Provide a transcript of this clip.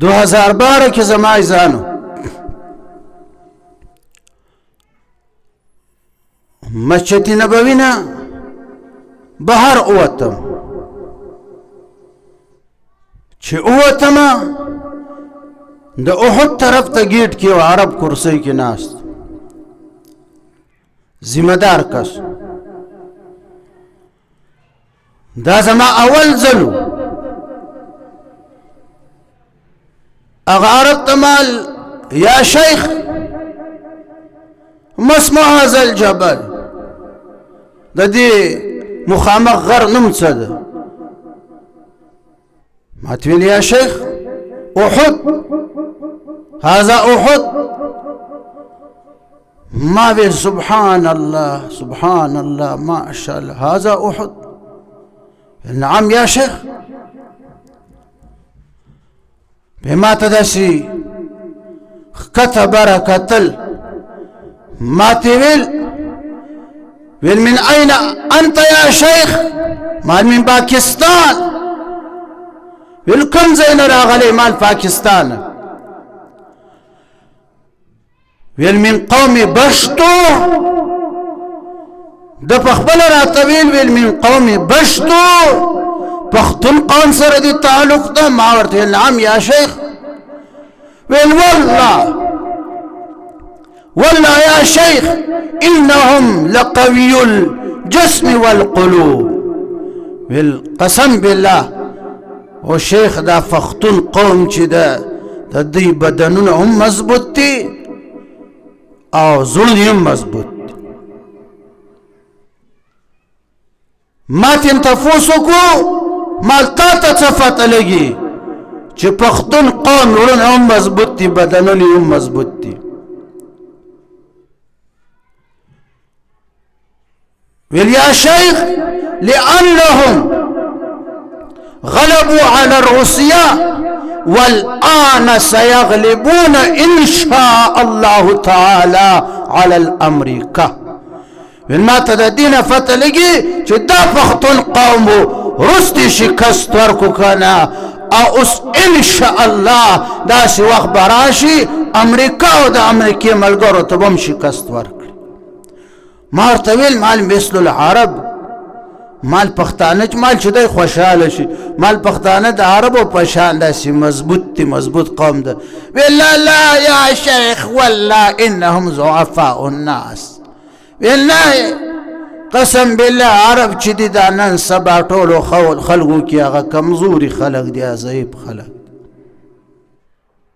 2012 کې زما ځانو مسجد نبوي نه بهر اوتم چې اوتم د احد طرف ته گیټ کې عرب کرسی کې ناست ذمہ دار کس دا زما اول ځلو اغه عرب تمال یا شیخ ما اسم هذا الجبل دا دي مخامخ غر نم څه ده ما تقول يا شيخ احد هذا احد ما به سبحان الله سبحان الله ما شاء الله هذا احد نعم يا شيخ بما تدسي كتب بركة ما تقول من أين أنت يا شيخ؟ مال من باكستان. كم زين راغلي مال باكستان. من قوم بشتو ده بخبل راتبيل من قوم بشتو بختن قوم سردي تعلق ده ما ورته نعم يا شيخ. والله يا شيخ إنهم لقوي الجسم والقلوب. بالقسم بالله والشيخ دا فختن قوم چه دا دي بدنون هم مضبوط دي او زړه هم مضبوط دي. ما تین تفوسو کو مالتا تا صفت لگی چه پختن قوم زړه هم مضبوط دي بدنون هم مضبوط دي. يا شيخ لأنهم غلبوا على الروسيا والآن سيغلبون إن شاء الله تعالى على الأمريكا. ما تدين فتلقي جدا فختن قوم رستي شكست وركو كنا أوس إن شاء الله داسي وخبراشي أمريكا ودا أمريكي ملقرو تبم شكست ورك مار طويل مال مثل العرب مال پښتانه مال چدای خوشاله شي مال پښتانه د عربو پشان داسي مضبوط قوم ده. والله لا يا شيخ والله انهم ضعفاء الناس. والله قسم بالله عرب چې دي دا نن سبا ټولو خلقو کې هغه کمزوري خلق دي ضعیف خلق